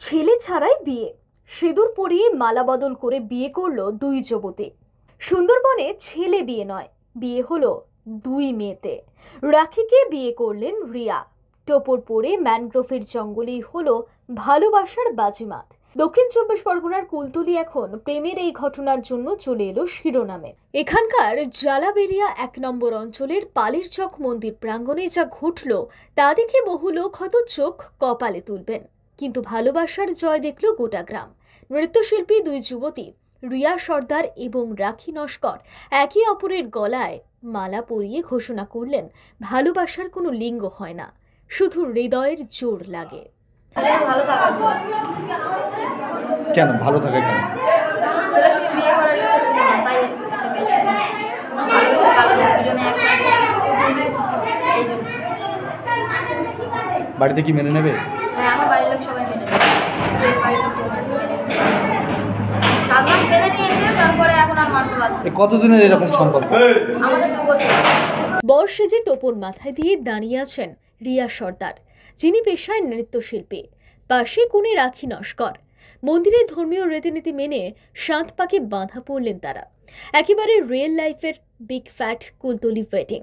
ছেলে ছাড়াই বিয়ে, সিঁদুর পরিয়ে মালা বদল করে বিয়ে করলো দুই যুবতী। সুন্দরবনে ছেলে বিয়ে নয়, বিয়ে হলো দুই মেয়েতে। রাখিকে বিয়ে করলেন রিয়া। টোপর পরে ম্যানগ্রোভের জঙ্গলেই হলো ভালোবাসার বাজিমাত। দক্ষিণ চব্বিশ পরগনার কুলতলি এখন প্রেমের এই ঘটনার জন্য চলে এলো শিরোনামে। এখানকার জালাবেরিয়া ১ নম্বর অঞ্চলের পালের চক মন্দির প্রাঙ্গণে যা ঘটল তা দেখে বহু লোক হয়তো চোখ কপালে তুলবেন, কিন্তু ভালোবাসার জয় দেখল গোটা গ্রাম। নৃত্যশিল্পী দুই যুবতী রিয়া সর্দার এবং রাখি নস্কর একে অপরের গলায় মালা পরিয়ে ঘোষণা করলেন, ভালোবাসার কোনো লিঙ্গ হয় না, শুধু হৃদয়ের জোর লাগে। কেন ভালো থাকে? কেন ছেলের সঙ্গে বিয়ে করার ইচ্ছা ছিল না, তাই ভালোবাসা লাগলো দুজনে একসাথে। এই জন্য বাড়িতে কি মেনে নেবে? হ্যাঁ, আমার বাড়ির লোক সবাই মেনে নেবে। 7 মাস মেনে নিয়েছে, তারপরে এখন আর মানতে পারছে। কতদিনের এরকম সম্পর্ক? আমাদের 2 বছর। বর সেজে টোপর মাথায় দিয়ে দাঁড়িয়ে আছেন রিয়া সর্দার, যিনি পেশায় নৃত্যশিল্পী। পাশে কোণে রাখি নস্কর। মন্দিরের ধর্মীয় রীতিনীতি মেনে 7 পাকে বাঁধা পড়লেন তারা। একেবারে রিয়েল লাইফের বিগ ফ্যাট কুলতলি ওয়েডিং।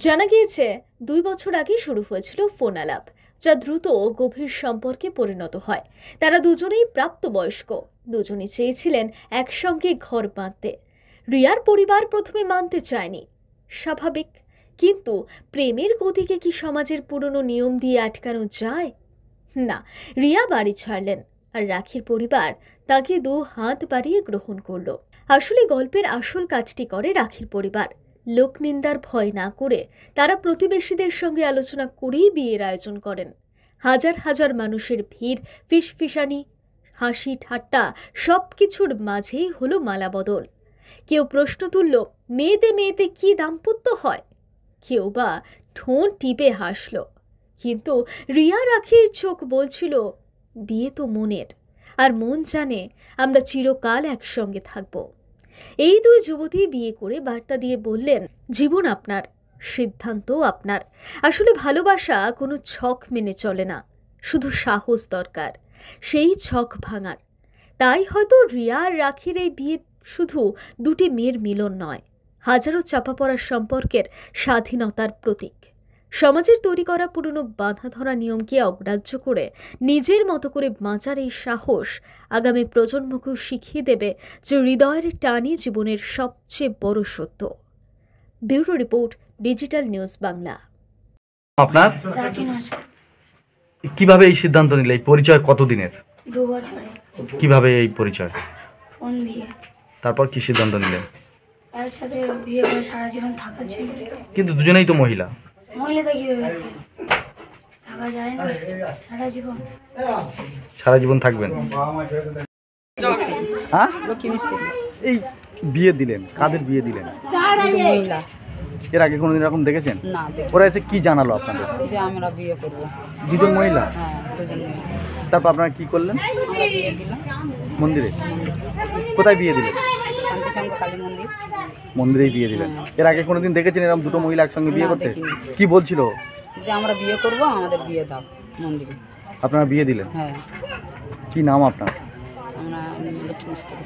জানা গিয়েছে 2 বছর আগে শুরু হয়েছিল ফোন আলাপ, যা দ্রুত গভীর সম্পর্কে পরিণত হয়। তারা দুজনেই প্রাপ্তবয়স্ক, দুজনেই চেয়েছিলেন একসঙ্গে ঘর বাঁধতে। রিয়ার পরিবার প্রথমে মানতে চায়নি, স্বাভাবিক, কিন্তু প্রেমের গতিকে কি সমাজের পুরনো নিয়ম দিয়ে আটকানো যায়? না, রিয়া বাড়ি ছাড়লেন, আর রাখির পরিবার তাকে 2 হাত বাড়িয়ে গ্রহণ করল। আসলে গল্পের আসল কাজটি করে রাখির পরিবার। লোকনিন্দার ভয় না করে তারা প্রতিবেশীদের সঙ্গে আলোচনা করেই বিয়ের আয়োজন করেন। হাজার হাজার মানুষের ভিড়, ফিসফিসানি, হাসি ঠাট্টা সব কিছুর মাঝেই হলো মালা বদল। কেউ প্রশ্ন তুলল, মেয়েতে মেয়েতে কি দাম্পত্য হয়? কেউ বা ঠোঁট টিপে হাসল, কিন্তু রিয়া রাখির চোখ বলছিল, বিয়ে তো মনের, আর মন জানে আমরা চিরকাল একসঙ্গে থাকব। এই 2 যুবতী বিয়ে করে বার্তা দিয়ে বললেন, জীবন আপনার, সিদ্ধান্ত আপনার। আসলে ভালোবাসা কোনো ছক মেনে চলে না, শুধু সাহস দরকার সেই ছক ভাঙার। তাই হয়তো রিয়া আর রাখির এই বিয়ে শুধু 2টি মেয়ের মিলন নয়, হাজারো চাপা পড়া সম্পর্কের স্বাধীনতার প্রতীক। সমাজের তৈরি করা পুরনো বাঁধা ধরা নিয়মকে অগ্রাহ্য করে নিজের মতো করে বাঁচার এই সাহস আগামী প্রজন্মকেও শিখিয়ে দেবে যে হৃদয়ের টানই জীবনের সবচেয়ে বড় সত্য। Bureau report, digital news Bangla. আপনার কিভাবে এই সিদ্ধান্ত নিলে? এই পরিচয় কতদিনের? 2 বছরে। কিভাবে এই পরিচয়? ফোন দিয়ে। তারপর কি সিদ্ধান্ত নিলেন? একসাথে বিয়ে করে সারা জীবন থাকার জন্য। কিন্তু দুজনেই তো মহিলা। মহিলাটা কি হয়েছে, থাকা যায় না সারা জীবন? সারা জীবন থাকবেন? হ্যাঁ, এই বিয়ে দিলেন, কাদের বিয়ে দিলেন? মহিলা। এর আগে কোনোদিন এরকম দেখেছেন? না, ওরা এসে কি জানালো আপনাদের? যে আমরা বিয়ে করবো। 2জন মহিলা? হ্যাঁ, 2জন মহিলা। তারপর আপনারা কি করলেন? আমরা বিয়ে দিলাম মন্দিরে? কোথায় বিয়ে দিলেন? শান্তিসংঘ কালী মন্দির। মন্দিরেই বিয়ে দিলেন। এর আগে কোনোদিন দেখেছেন এরকম 2টো মহিলা একসঙ্গে বিয়ে না, করতে? দেখিনি। কি বলছিল? যে আমরা বিয়ে করবো, আমাদের বিয়ে দাও মন্দিরে। আপনারা বিয়ে দিলেন? হ্যাঁ। কি নাম আপনার? আমরা লক্ষ্মী মিস্ত্রি।